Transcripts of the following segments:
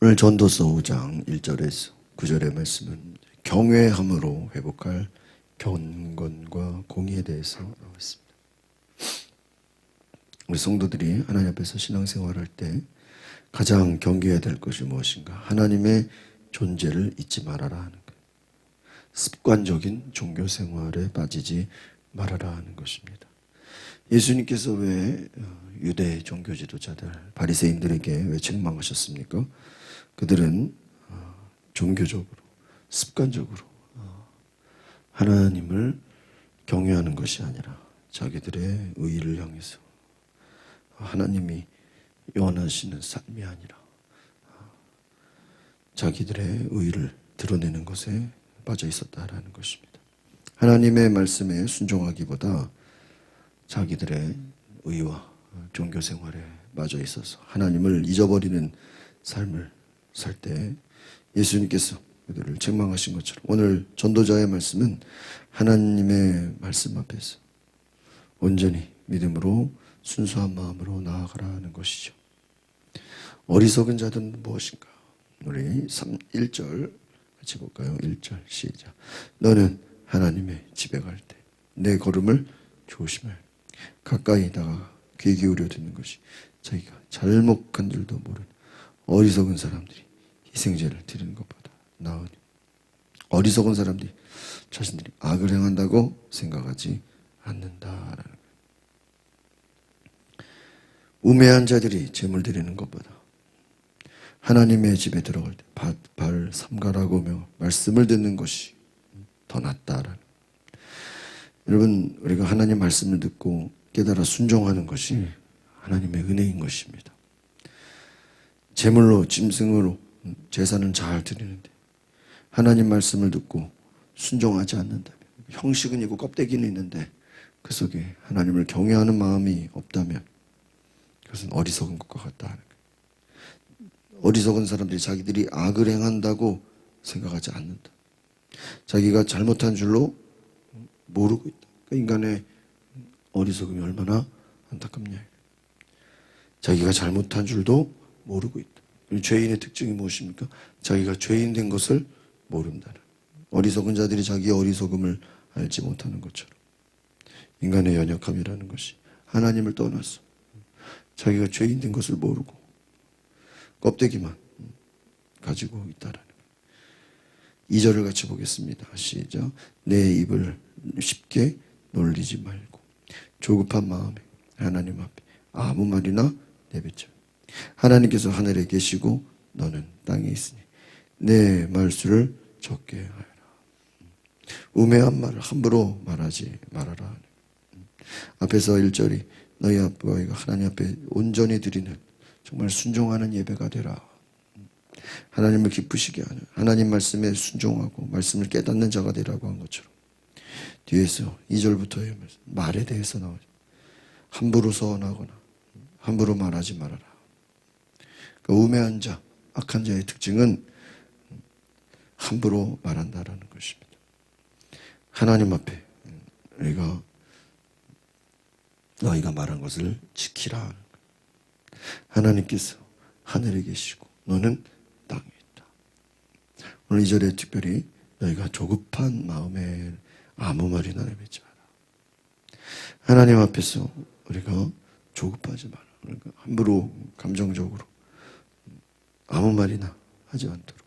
오늘 전도서 5장 1절에서 9절의 말씀은 경외함으로 회복할 경건과 공의에 대해서 나와 있습니다. 우리 성도들이 하나님 앞에서 신앙생활할 때 가장 경계해야 될 것이 무엇인가? 하나님의 존재를 잊지 말아라 하는 것. 습관적인 종교생활에 빠지지 말아라 하는 것입니다. 예수님께서 왜 유대 종교 지도자들, 바리새인들에게 왜 책망하셨습니까? 그들은 종교적으로, 습관적으로 하나님을 경외하는 것이 아니라 자기들의 의의를 향해서 하나님이 원하시는 삶이 아니라 자기들의 의의를 드러내는 것에 빠져 있었다라는 것입니다. 하나님의 말씀에 순종하기보다 자기들의 의와 종교생활에 빠져 있어서 하나님을 잊어버리는 삶을 살 때 예수님께서 그들을 책망하신 것처럼 오늘 전도자의 말씀은 하나님의 말씀 앞에서 온전히 믿음으로 순수한 마음으로 나아가라는 것이죠. 어리석은 자들은 무엇인가? 우리 1절 같이 볼까요? 1절 시작. 너는 하나님의 집에 갈 때 내 걸음을 조심해. 가까이 다가 귀 기울여 듣는 것이 자기가 잘못한 줄도 모르는 어리석은 사람들이 희생제를 드리는 것보다 나으니. 어리석은 사람들이 자신들이 악을 행한다고 생각하지 않는다라는 거예요. 우매한 자들이 제물 드리는 것보다 하나님의 집에 들어갈 때 발 삼가라고며 말씀을 듣는 것이 더 낫다라는. 여러분, 우리가 하나님 말씀을 듣고 깨달아 순종하는 것이 하나님의 은혜인 것입니다. 제물로 짐승으로 제사는 잘 드리는데 하나님 말씀을 듣고 순종하지 않는다면, 형식은 있고 껍데기는 있는데 그 속에 하나님을 경외하는 마음이 없다면 그것은 어리석은 것과 같다 하는 거예요. 어리석은 사람들이 자기들이 악을 행한다고 생각하지 않는다. 자기가 잘못한 줄로 모르고 있다. 인간의 어리석음이 얼마나 안타깝냐. 자기가 잘못한 줄도 모르고 있다. 죄인의 특징이 무엇입니까? 자기가 죄인 된 것을 모른다는. 어리석은 자들이 자기의 어리석음을 알지 못하는 것처럼 인간의 연약함이라는 것이 하나님을 떠나서 자기가 죄인 된 것을 모르고 껍데기만 가지고 있다라는 거예요. 2절을 같이 보겠습니다. 시작. 내 입을 쉽게 놀리지 말고 조급한 마음에 하나님 앞에 아무 말이나 내뱉자. 하나님께서 하늘에 계시고 너는 땅에 있으니 내 말수를 적게 하여라. 우매한 말을 함부로 말하지 말아라. 앞에서 1절이 너희 아버지가 하나님 앞에 온전히 드리는 정말 순종하는 예배가 되라. 하나님을 기쁘시게 하는, 하나님 말씀에 순종하고 말씀을 깨닫는 자가 되라고 한 것처럼 뒤에서 2절부터의 말에 대해서 나오죠. 함부로 서원하거나 함부로 말하지 말아라. 그러니까 우매한 자, 악한 자의 특징은 함부로 말한다라는 것입니다. 하나님 앞에 너희가 말한 것을 지키라. 하나님께서 하늘에 계시고 너는 땅에 있다. 오늘 2절에 특별히 너희가 조급한 마음에 아무 말이나 내뱉지 마라. 하나님 앞에서 우리가 조급하지 마라. 그러니까 함부로 감정적으로 아무 말이나 하지 않도록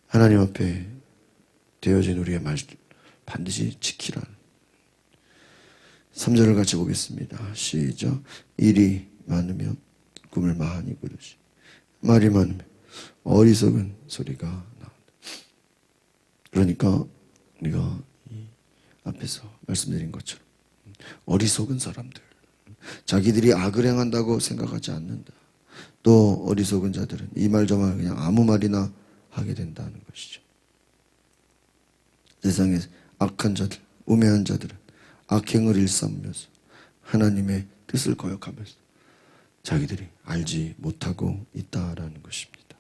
하나님 앞에 되어진 우리의 말 반드시 지키라는. 3절을 같이 보겠습니다. 시작. 일이 많으면 꿈을 많이 꾸듯이 말이 많으면 어리석은 소리가 나온다. 그러니까 우리가 이 앞에서 말씀드린 것처럼 어리석은 사람들, 자기들이 악을 행한다고 생각하지 않는다. 또 어리석은 자들은 이 말 저 말 그냥 아무 말이나 하게 된다는 것이죠. 세상에 악한 자들, 우매한 자들은 악행을 일삼으면서 하나님의 뜻을 거역하면서 자기들이 알지 못하고 있다라는 것입니다.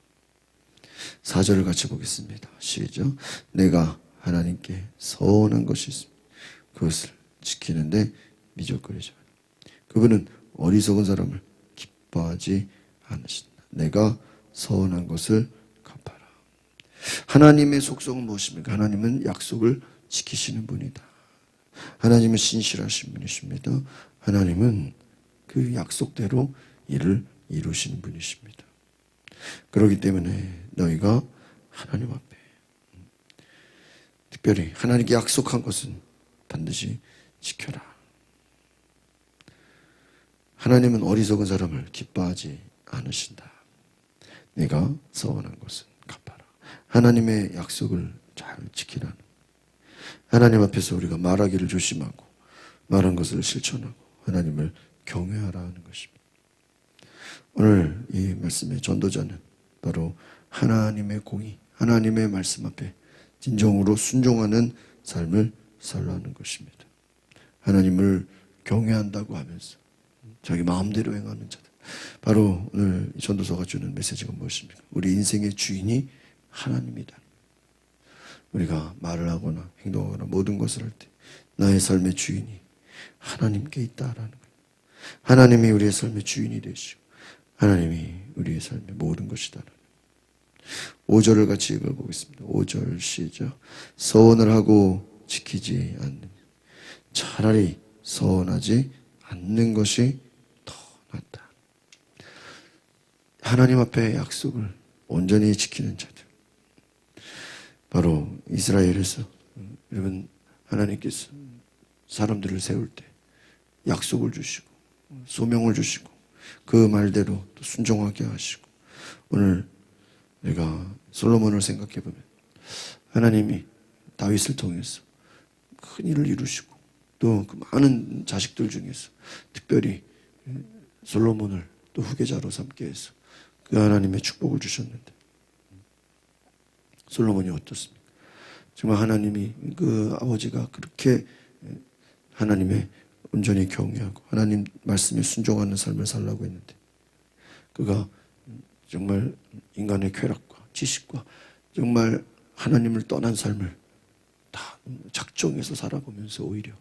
4절을 같이 보겠습니다. 시작. 내가 하나님께 서운한 것이 있습니다. 그것을 지키는데 미적거리지 않아. 그분은 어리석은 사람을 기뻐하지 않으신다. 내가 서운한 것을 갚아라. 하나님의 속성은 무엇입니까? 하나님은 약속을 지키시는 분이다. 하나님은 신실하신 분이십니다. 하나님은 그 약속대로 일을 이루시는 분이십니다. 그렇기 때문에 너희가 하나님 앞에 특별히 하나님께 약속한 것은 반드시 지켜라. 하나님은 어리석은 사람을 기뻐하지 않으신다. 내가 서운한 것은 갚아라. 하나님의 약속을 잘 지키라는, 하나님 앞에서 우리가 말하기를 조심하고 말한 것을 실천하고 하나님을 경외하라 하는 것입니다. 오늘 이 말씀의 전도자는 바로 하나님의 공의, 하나님의 말씀 앞에 진정으로 순종하는 삶을 살라는 것입니다. 하나님을 경외한다고 하면서 자기 마음대로 행하는 자들. 바로 오늘 전도서가 주는 메시지가 무엇입니까? 우리 인생의 주인이 하나님이다. 우리가 말을 하거나 행동하거나 모든 것을 할 때 나의 삶의 주인이 하나님께 있다라는 거예요. 하나님이 우리의 삶의 주인이 되시고 하나님이 우리의 삶의 모든 것이다. 5절을 같이 읽어보겠습니다. 5절 시작. 서원을 하고 지키지 않는, 차라리 서원하지 않는 것이 더 낫다. 하나님 앞에 약속을 온전히 지키는 자들, 바로 이스라엘에서 여러분 하나님께서 사람들을 세울 때 약속을 주시고 소명을 주시고 그 말대로 또 순종하게 하시고, 오늘 내가 솔로몬을 생각해 보면 하나님이 다윗을 통해서 큰 일을 이루시고 또 그 많은 자식들 중에서 특별히 솔로몬을 또 후계자로 삼게 해서 그 하나님의 축복을 주셨는데 솔로몬이 어떻습니까? 정말 하나님이 그 아버지가 그렇게 하나님의 온전히 경외하고 하나님 말씀에 순종하는 삶을 살라고 했는데 그가 정말 인간의 쾌락과 지식과 정말 하나님을 떠난 삶을 다 작정해서 살아보면서 오히려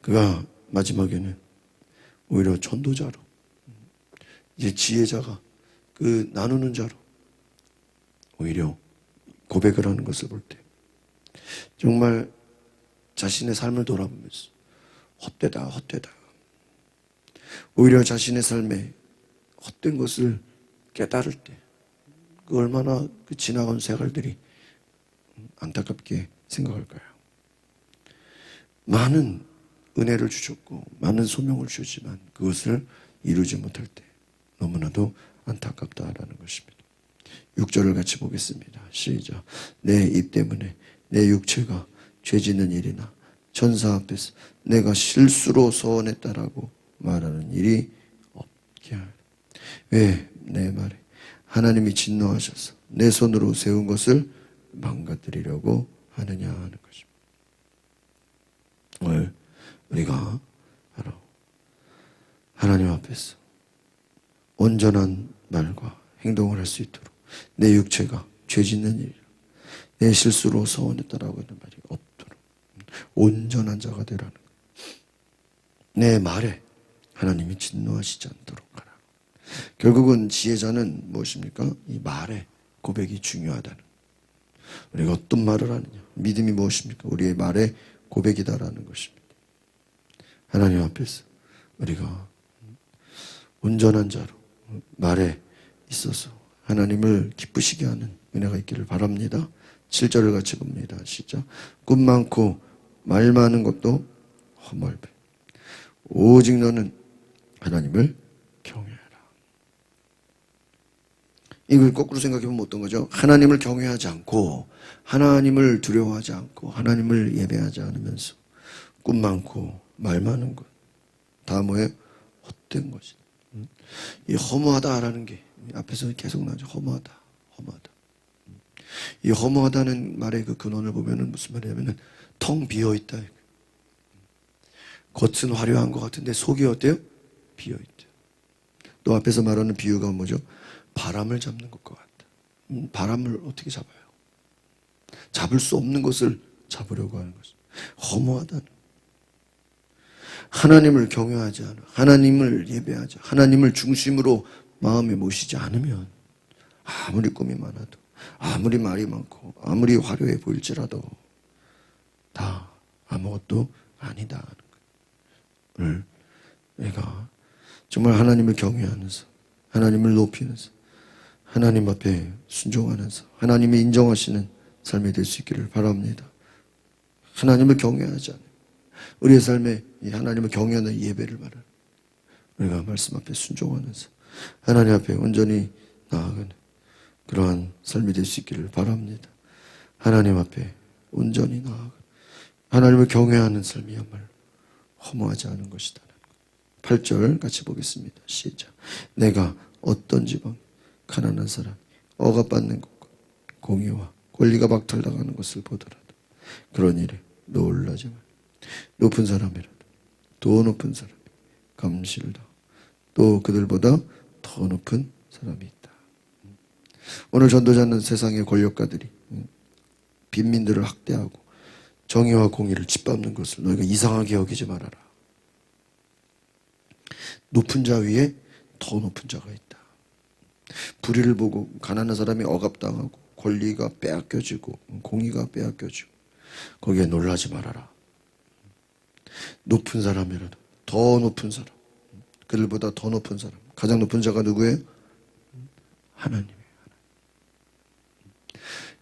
그가 마지막에는 오히려 전도자로, 이제 지혜자가 그 나누는 자로 오히려 고백을 하는 것을 볼 때 정말 자신의 삶을 돌아보면서 헛되다. 오히려 자신의 삶에 헛된 것을 깨달을 때 그 얼마나 그 지나간 생활들이 안타깝게 생각할까요? 많은 은혜를 주셨고 많은 소명을 주셨지만 그것을 이루지 못할 때 너무나도 안타깝다라는 것입니다. 6절을 같이 보겠습니다. 시작. 내 입 때문에 내 육체가 죄짓는 일이나 천사 앞에서 내가 실수로 서원했다라고 말하는 일이 없게 하라. 왜 내 말에 하나님이 진노하셔서 내 손으로 세운 것을 망가뜨리려고 하느냐 하는 것입니다. 오늘 우리가 바로 하나님 앞에서 온전한 말과 행동을 할 수 있도록 내 육체가 죄짓는 일, 내 실수로 서원했다라고 하는 말이 없도록 온전한 자가 되라는 거예요. 내 말에 하나님이 진노하시지 않도록 하라. 결국은 지혜자는 무엇입니까? 이 말의 고백이 중요하다는, 우리가 어떤 말을 하느냐, 믿음이 무엇입니까? 우리의 말의 고백이다라는 것입니다. 하나님 앞에서 우리가 온전한 자로 말에 있어서 하나님을 기쁘시게 하는 은혜가 있기를 바랍니다. 7절을 같이 봅니다. 시작. 꿈 많고 말 많은 것도 허물배. 오직 너는 하나님을 경외하라. 이걸 거꾸로 생각해보면 어떤 거죠? 하나님을 경외하지 않고 하나님을 두려워하지 않고 하나님을 예배하지 않으면서 꿈 많고 말 많은 것 다 뭐예요? 헛된 것이다. 이 허무하다라는 게 앞에서 계속 나오죠. 허무하다. 이 허무하다는 말의 그 근원을 보면은 무슨 말이냐면은 텅 비어있다. 겉은 화려한 것 같은데 속이 어때요? 비어있다. 또 앞에서 말하는 비유가 뭐죠? 바람을 잡는 것과 같다. 바람을 어떻게 잡아요? 잡을 수 없는 것을 잡으려고 하는 것입니다. 허무하다는, 하나님을 경외하지 않아, 하나님을 예배하지, 하나님을 중심으로 마음에 모시지 않으면 아무리 꿈이 많아도, 아무리 말이 많고, 아무리 화려해 보일지라도 다 아무것도 아니다 하는 거예요. 오늘 우리가 정말 하나님을 경외하면서, 하나님을 높이면서, 하나님 앞에 순종하면서 하나님이 인정하시는 삶이 될 수 있기를 바랍니다. 하나님을 경외하지 않아요. 우리의 삶에 이 하나님을 경외하는 예배를 말하는, 우리가 말씀 앞에 순종하면서 하나님 앞에 온전히 나아가는 그러한 삶이 될 수 있기를 바랍니다. 하나님 앞에 온전히 나아가 하나님을 경외하는 삶이야말로 허무하지 않은 것이다. 8절 같이 보겠습니다. 시작. 내가 어떤 지방 가난한 사람 억압받는 것과 공의와 권리가 박탈당하는 것을 보더라도 그런 일에 놀라지 말. 높은 사람이라도, 더 높은 사람이 감시를 당하고 또 그들보다 더 높은 사람이 있다. 오늘 전도자는 세상의 권력가들이 빈민들을 학대하고 정의와 공의를 짓밟는 것을 너희가 이상하게 여기지 말아라. 높은 자 위에 더 높은 자가 있다. 불의를 보고 가난한 사람이 억압당하고 권리가 빼앗겨지고 공의가 빼앗겨지고 거기에 놀라지 말아라. 높은 사람이라도, 더 높은 사람, 그들보다 더 높은 사람, 가장 높은 자가 누구예요? 하나님이에요.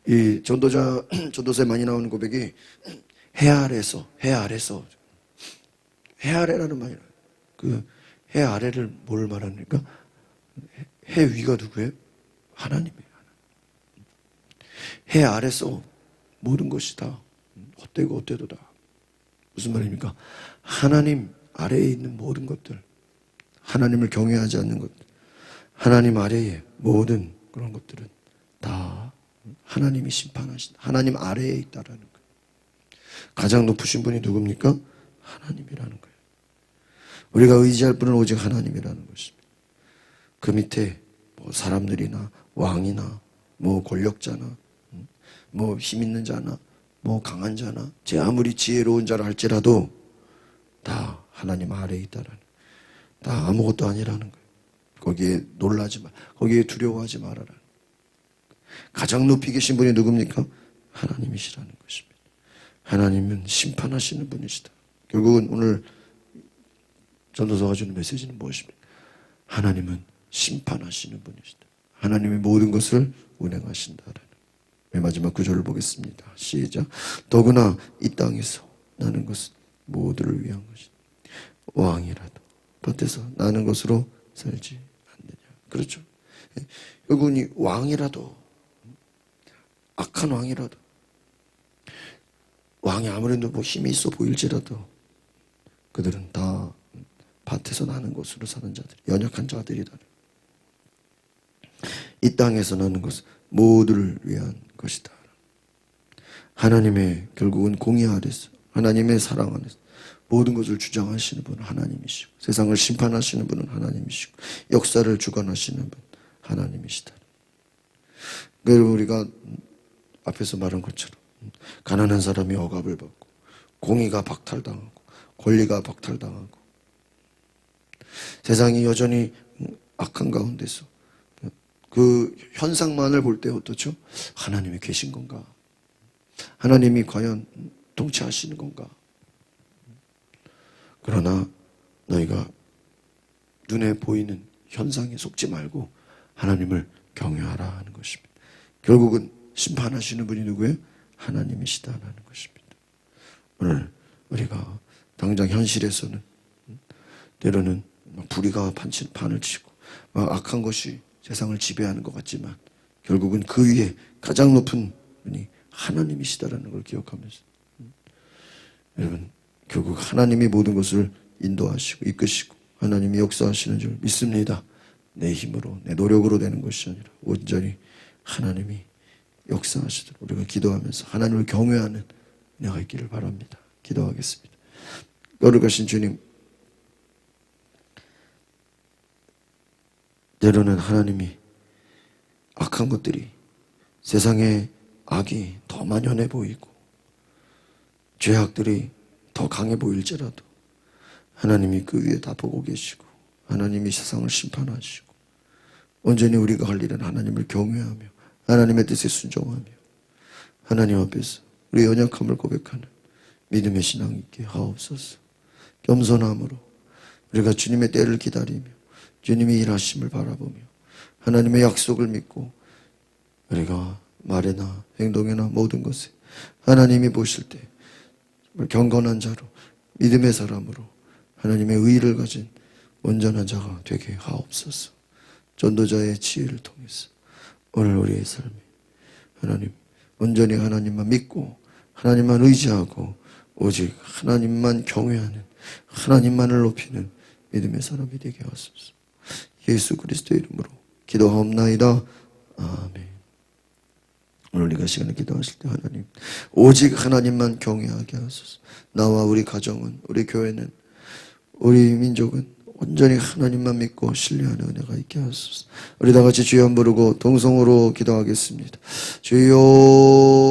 이 전도서에 많이 나오는 고백이 해 아래라는 말이에요. 그 해 아래를 뭘 말합니까? 해 위가 누구예요? 하나님이에요. 해 아래서 모든 것이 다 헛되고 헛되도다. 무슨 말입니까? 하나님 아래에 있는 모든 것들, 하나님을 경외하지 않는 것들, 하나님 아래에 모든 그런 것들은 다 하나님이 심판하신다. 하나님 아래에 있다라는 거예요. 가장 높으신 분이 누굽니까? 하나님이라는 거예요. 우리가 의지할 분은 오직 하나님이라는 것입니다. 그 밑에 뭐 사람들이나 왕이나 뭐 권력자나 뭐 힘 있는 자나 뭐 강한 자나 제 아무리 지혜로운 자라 할지라도 다 하나님 아래에 있다라는, 다 아무것도 아니라는 거예요. 거기에 놀라지 마, 거기에 두려워하지 말아라. 가장 높이 계신 분이 누굽니까? 하나님이시라는 것입니다. 하나님은 심판하시는 분이시다. 결국은 오늘 전도서가 주는 메시지는 무엇입니까? 하나님은 심판하시는 분이시다. 하나님의 모든 것을 운행하신다라는. 마지막 구절을 보겠습니다. 시작. 더구나 이 땅에서 나는 것은 모두를 위한 것이다. 왕이라도 밭에서 나는 것으로 살지 않느냐. 그렇죠. 결국은 이 왕이라도, 악한 왕이라도, 왕이 아무래도 뭐 힘이 있어 보일지라도 그들은 다 밭에서 나는 것으로 사는 자들, 연약한 자들이다. 이 땅에서 나는 것은 모두를 위한 것이다. 하나님의 결국은 공의 아래서, 하나님의 사랑 안에서 모든 것을 주장하시는 분은 하나님이시고, 세상을 심판하시는 분은 하나님이시고, 역사를 주관하시는 분 하나님이시다. 그리고 우리가 앞에서 말한 것처럼 가난한 사람이 억압을 받고 공의가 박탈당하고 권리가 박탈당하고 세상이 여전히 악한 가운데서 그 현상만을 볼 때 어떻죠? 하나님이 계신 건가? 하나님이 과연 통치하시는 건가? 그러나 너희가 눈에 보이는 현상에 속지 말고 하나님을 경외하라 하는 것입니다. 결국은 심판하시는 분이 누구예요? 하나님이시다라는 것입니다. 오늘 우리가 당장 현실에서는 때로는 불의가 판을 치고 악한 것이 세상을 지배하는 것 같지만 결국은 그 위에 가장 높은 분이 하나님이시다라는 걸 기억하면서, 여러분 결국 하나님이 모든 것을 인도하시고 이끄시고 하나님이 역사하시는 줄 믿습니다. 내 힘으로 내 노력으로 되는 것이 아니라 온전히 하나님이 역사하시도록 우리가 기도하면서 하나님을 경외하는 은혜가 있기를 바랍니다. 기도하겠습니다. 거룩하신 주님, 때로는 하나님이 악한 것들이, 세상에 악이 더 만연해 보이고 죄악들이 더 강해 보일지라도 하나님이 그 위에 다 보고 계시고 하나님이 세상을 심판하시고 온전히 우리가 할 일은 하나님을 경외하며 하나님의 뜻에 순종하며 하나님 앞에서 우리의 연약함을 고백하는 믿음의 신앙 있게 하옵소서. 겸손함으로 우리가 주님의 때를 기다리며 주님의 일하심을 바라보며 하나님의 약속을 믿고 우리가 말에나 행동에나 모든 것에 하나님이 보실 때 경건한 자로 믿음의 사람으로 하나님의 의의를 가진 온전한 자가 되게 하옵소서. 전도자의 지혜를 통해서 오늘 우리의 삶이 하나님 온전히 하나님만 믿고 하나님만 의지하고 오직 하나님만 경외하는 하나님만을 높이는 믿음의 사람이 되게 하소서. 예수 그리스도의 이름으로 기도하옵나이다. 아멘. 오늘 우리가 시간을 기도하실 때 하나님 오직 하나님만 경외하게 하소서. 나와 우리 가정은 우리 교회는 우리 민족은 온전히 하나님만 믿고 신뢰하는 은혜가 있게 하소서. 우리 다 같이 주여 부르고 동성으로 기도하겠습니다. 주여